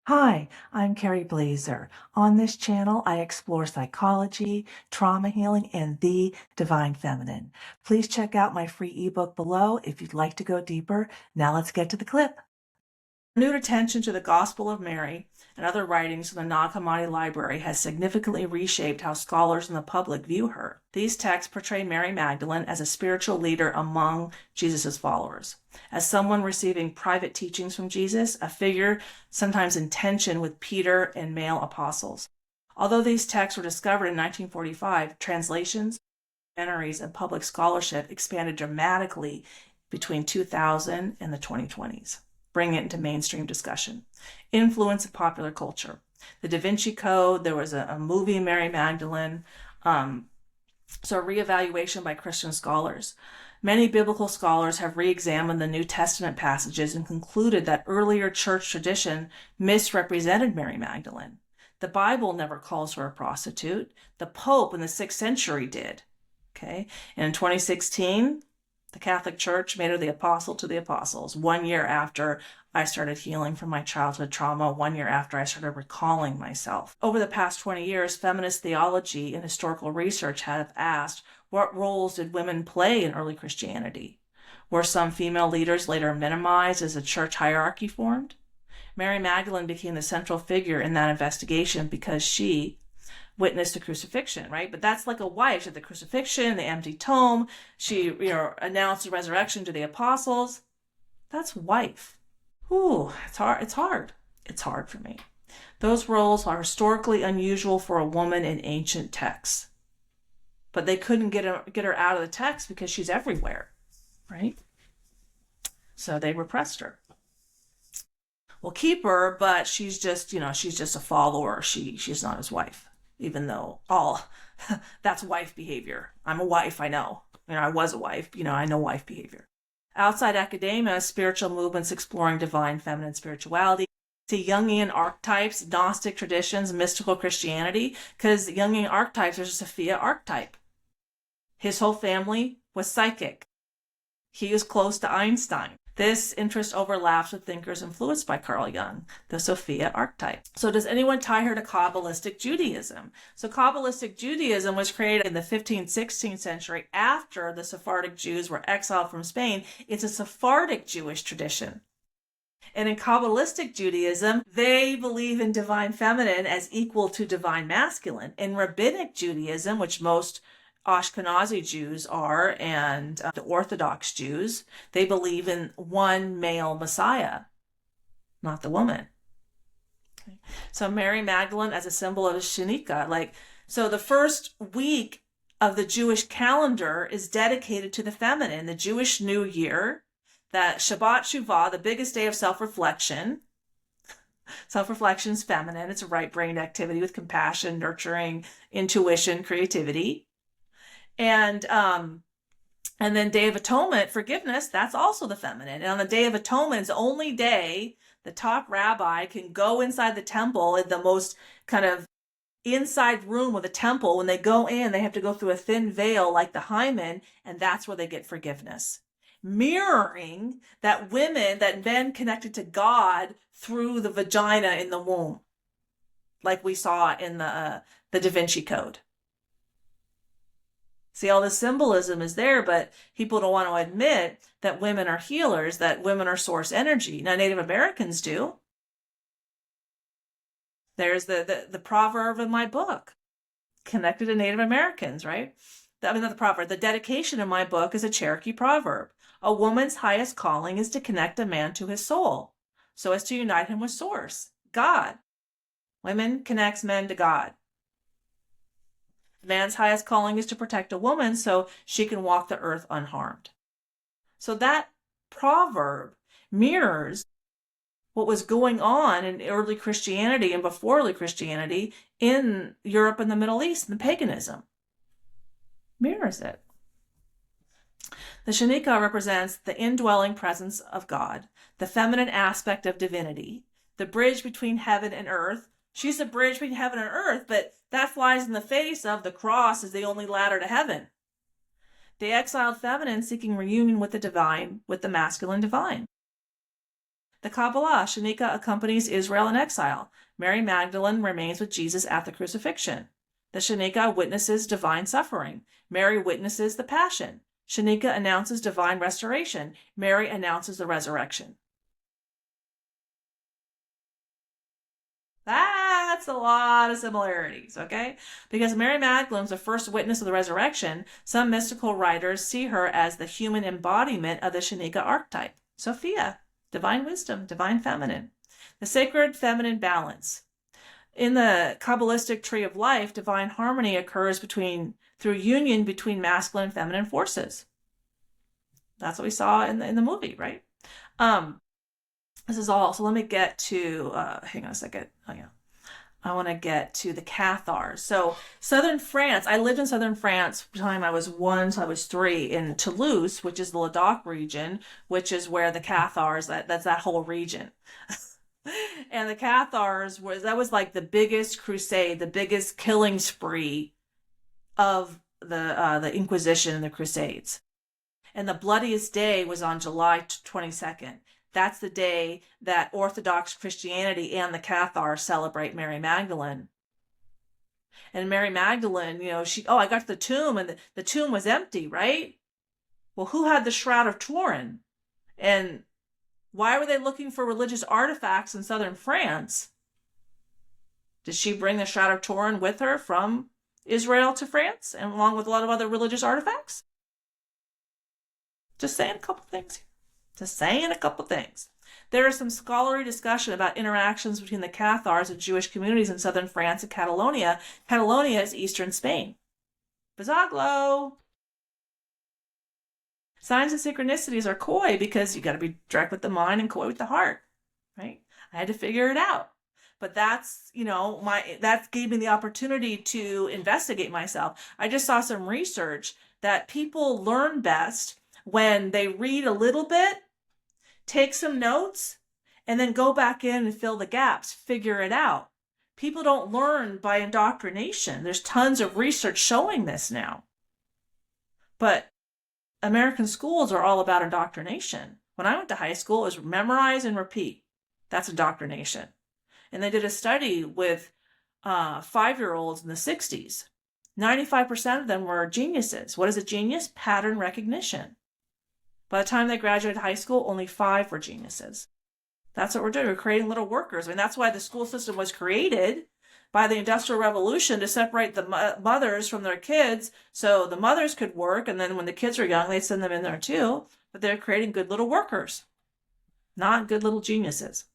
Hi, I'm Carrie Blazer. On this channel, I explore psychology, trauma healing, and the divine feminine. Please check out my free ebook below if you'd like to go deeper. Now let's get to the clip. Renewed attention to the Gospel of Mary and other writings from the Nag Hammadi Library has significantly reshaped how scholars and the public view her. These texts portray Mary Magdalene as a spiritual leader among Jesus' followers, as someone receiving private teachings from Jesus, a figure sometimes in tension with Peter and male apostles. Although these texts were discovered in 1945, translations, commentaries, and public scholarship expanded dramatically between 2000 and the 2020s. Bring it into mainstream discussion. Influence of popular culture. The Da Vinci Code, there was a movie, Mary Magdalene, so a reevaluation by Christian scholars. Many biblical scholars have re-examined the New Testament passages and concluded that earlier church tradition misrepresented Mary Magdalene. The Bible never calls her a prostitute. The Pope in the 6th century did. Okay, and in 2016, the Catholic Church made her the apostle to the apostles 1 year after I started healing from my childhood trauma, 1 year after I started recalling myself. Over the past 20 years, feminist theology and historical research have asked, what roles did women play in early Christianity? Were some female leaders later minimized as a church hierarchy formed? Mary Magdalene became the central figure in that investigation because she witnessed the crucifixion, right? But that's like a wife. She had the crucifixion, the empty tomb. She, announced the resurrection to the apostles. That's wife. Ooh, it's hard. It's hard. It's hard for me. Those roles are historically unusual for a woman in ancient texts. But they couldn't get her out of the text because she's everywhere, right? So they repressed her. We'll keep her, but she's just a follower. She's not his wife. Even though that's wife behavior. I'm a wife, I know. I was a wife, I know wife behavior. Outside academia, spiritual movements exploring divine feminine spirituality, to Jungian archetypes, Gnostic traditions, mystical Christianity, because Jungian archetypes, there's a Sophia archetype. His whole family was psychic. He was close to Einstein. This interest overlaps with thinkers influenced by Carl Jung, the Sophia archetype. So does anyone tie her to Kabbalistic Judaism? So Kabbalistic Judaism was created in the 15th, 16th century after the Sephardic Jews were exiled from Spain. It's a Sephardic Jewish tradition. And in Kabbalistic Judaism, they believe in divine feminine as equal to divine masculine. In Rabbinic Judaism, which most Ashkenazi Jews are, and the Orthodox Jews, they believe in one male Messiah, not the woman. Okay. So Mary Magdalene as a symbol of Shenikah, so the first week of the Jewish calendar is dedicated to the feminine, the Jewish New Year, that Shabbat Shuvah, the biggest day of self-reflection. Self-reflection is feminine. It's a right-brained activity with compassion, nurturing, intuition, creativity. And then Day of Atonement, forgiveness, that's also the feminine. And on the Day of Atonement, it's the only day the top rabbi can go inside the temple in the most kind of inside room of the temple. When they go in, they have to go through a thin veil like the hymen, and that's where they get forgiveness. Mirroring that men connected to God through the vagina in the womb, like we saw in the Da Vinci Code. See, all the symbolism is there, but people don't want to admit that women are healers, that women are source energy. Now, Native Americans do. There's the proverb in my book, connected to Native Americans, right? Not the proverb. The dedication in my book is a Cherokee proverb. A woman's highest calling is to connect a man to his soul, so as to unite him with source, God. Women connects men to God. Man's highest calling is to protect a woman so she can walk the earth unharmed. So that proverb mirrors what was going on in early Christianity and before early Christianity in Europe and the Middle East and paganism. Mirrors it. The Shenikah represents the indwelling presence of God, the feminine aspect of divinity, the bridge between heaven and earth. She's the bridge between heaven and earth, but that flies in the face of the cross as the only ladder to heaven. The exiled feminine seeking reunion with the divine, with the masculine divine. The Kabbalah, Shanika accompanies Israel in exile. Mary Magdalene remains with Jesus at the crucifixion. The Shanika witnesses divine suffering. Mary witnesses the passion. Shanika announces divine restoration. Mary announces the resurrection. That's a lot of similarities, okay? Because Mary Magdalene's the first witness of the resurrection, some mystical writers see her as the human embodiment of the Shanika archetype. Sophia, divine wisdom, divine feminine. The sacred feminine balance. In the Kabbalistic tree of life, divine harmony occurs through union between masculine and feminine forces. That's what we saw in the movie, right? This is all. So let me get to, hang on a second. Oh, yeah. I want to get to the Cathars. So southern France, I lived in southern France from the time I was 1 to I was 3 in Toulouse, which is the Ladakh region, which is where the Cathars, that's that whole region. And the Cathars was like the biggest crusade, the biggest killing spree of the Inquisition and the Crusades. And the bloodiest day was on July 22nd. That's the day that Orthodox Christianity and the Cathars celebrate Mary Magdalene. And Mary Magdalene, I got to the tomb and the tomb was empty, right? Well, who had the Shroud of Turin? And why were they looking for religious artifacts in southern France? Did she bring the Shroud of Turin with her from Israel to France, and along with a lot of other religious artifacts? Just saying a couple things here. There is some scholarly discussion about interactions between the Cathars and Jewish communities in southern France and Catalonia. Catalonia is eastern Spain. Bazaglo. Signs and synchronicities are coy because you got to be direct with the mind and coy with the heart, right? I had to figure it out. But that's, that gave me the opportunity to investigate myself. I just saw some research that people learn best when they read a little bit, take some notes, and then go back in and fill the gaps, figure it out. People don't learn by indoctrination. There's tons of research showing this now. But American schools are all about indoctrination. When I went to high school, it was memorize and repeat. That's indoctrination. And they did a study with 5-year-olds in the 60s. 95% of them were geniuses. What is a genius? Pattern recognition. By the time they graduated high school, only 5 were geniuses. That's what we're doing. We're creating little workers. I mean, that's why the school system was created by the Industrial Revolution, to separate the mothers from their kids so the mothers could work, and then when the kids were young, they'd send them in there too. But they're creating good little workers, not good little geniuses.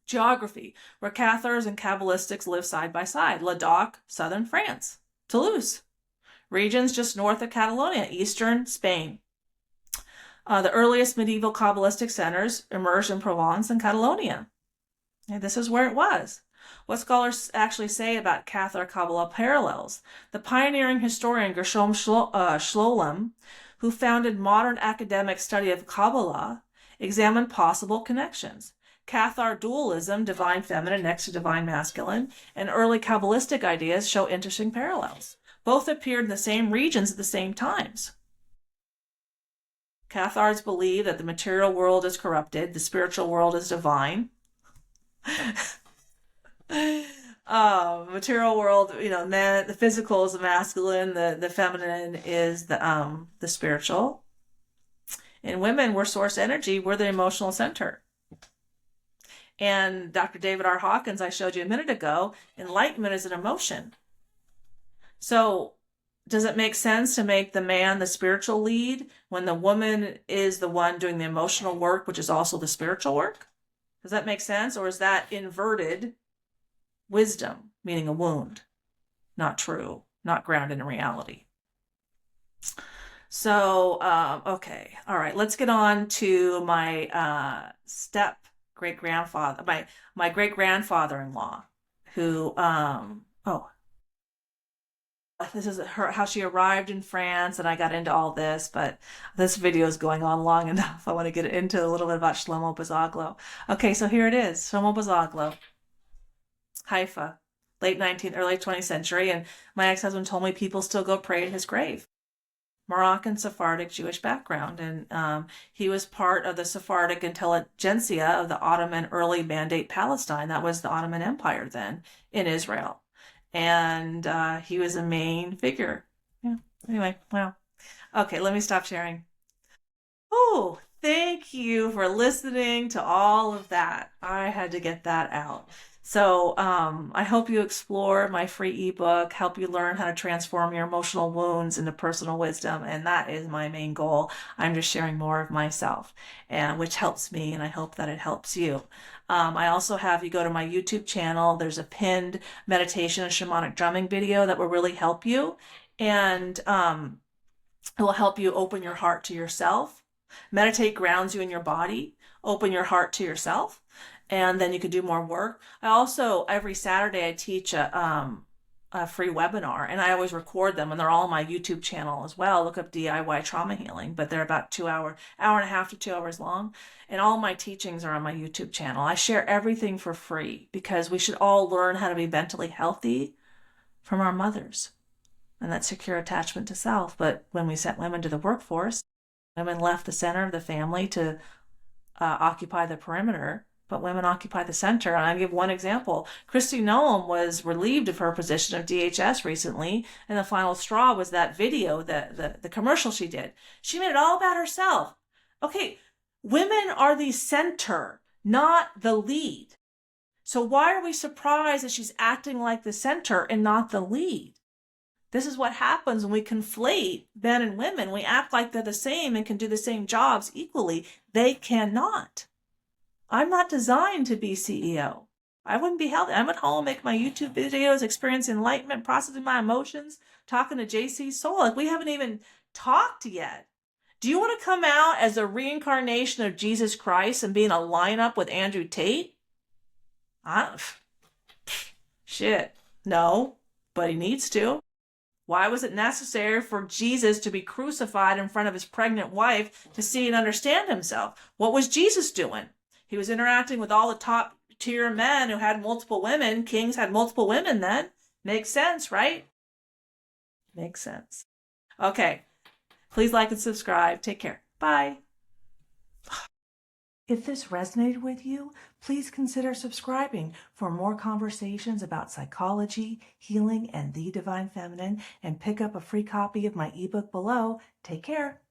Geography, where Cathars and Kabbalistics live side by side. Ladakh, southern France. Toulouse, regions just north of Catalonia, eastern Spain. The earliest medieval Kabbalistic centers emerged in Provence and Catalonia. And this is where it was. What scholars actually say about Cathar Kabbalah parallels. The pioneering historian Gershom Scholem, who founded modern academic study of Kabbalah, examined possible connections. Cathar dualism, divine feminine next to divine masculine, and early Kabbalistic ideas show interesting parallels. Both appeared in the same regions at the same times. Cathars believe that the material world is corrupted, the spiritual world is divine. Material world, the physical is the masculine, the feminine is the spiritual. In women, we're source energy, we're the emotional center. And Dr. David R. Hawkins, I showed you a minute ago, enlightenment is an emotion. So does it make sense to make the man the spiritual lead when the woman is the one doing the emotional work, which is also the spiritual work? Does that make sense? Or is that inverted wisdom, meaning a wound? Not true, not grounded in reality. So, okay. All right, let's get on to my great-grandfather, my great-grandfather-in-law, who, this is how she arrived in France, and I got into all this, but this video is going on long enough. I want to get into a little bit about Shlomo Bazaglo. Okay, so here it is, Shlomo Bazaglo, Haifa, late 19th, early 20th century, and my ex-husband told me people still go pray at his grave. Moroccan Sephardic Jewish background, and he was part of the Sephardic intelligentsia of the Ottoman early Mandate Palestine. That was the Ottoman Empire then in Israel, and he was a main figure. Yeah. Anyway, wow. Okay, let me stop sharing. Oh, thank you for listening to all of that. I had to get that out. So, I hope you explore my free ebook, help you learn how to transform your emotional wounds into personal wisdom. And that is my main goal. I'm just sharing more of myself, and which helps me, and I hope that it helps you. I also have you go to my YouTube channel. There's a pinned meditation and shamanic drumming video that will really help you. And it will help you open your heart to yourself. Meditate grounds you in your body. Open your heart to yourself, and then you can do more work. I also, every Saturday, I teach a free webinar, and I always record them, and they're all on my YouTube channel as well. Look up DIY trauma healing, but they're about hour and a half to 2 hours long, and all my teachings are on my YouTube channel. I share everything for free because we should all learn how to be mentally healthy from our mothers and that secure attachment to self. But when we sent women to the workforce, women left the center of the family to occupy the perimeter, but women occupy the center. And I give one example. Kristi Noem was relieved of her position of DHS recently, and the final straw was that video, the commercial she did. She made it all about herself. Okay, women are the center, not the lead. So why are we surprised that she's acting like the center and not the lead? This is what happens when we conflate men and women. We act like they're the same and can do the same jobs equally. They cannot. I'm not designed to be CEO. I wouldn't be healthy. I'm at home, make my YouTube videos, experience enlightenment, processing my emotions, talking to JC Soul. Like, we haven't even talked yet. Do you want to come out as a reincarnation of Jesus Christ and be in a lineup with Andrew Tate? Shit. No, but he needs to. Why was it necessary for Jesus to be crucified in front of his pregnant wife to see and understand himself? What was Jesus doing? He was interacting with all the top tier men who had multiple women. Kings had multiple women then. Makes sense, right? Makes sense. Okay. Please like and subscribe. Take care. Bye. If this resonated with you, please consider subscribing for more conversations about psychology, healing, and the divine feminine, and pick up a free copy of my ebook below. Take care.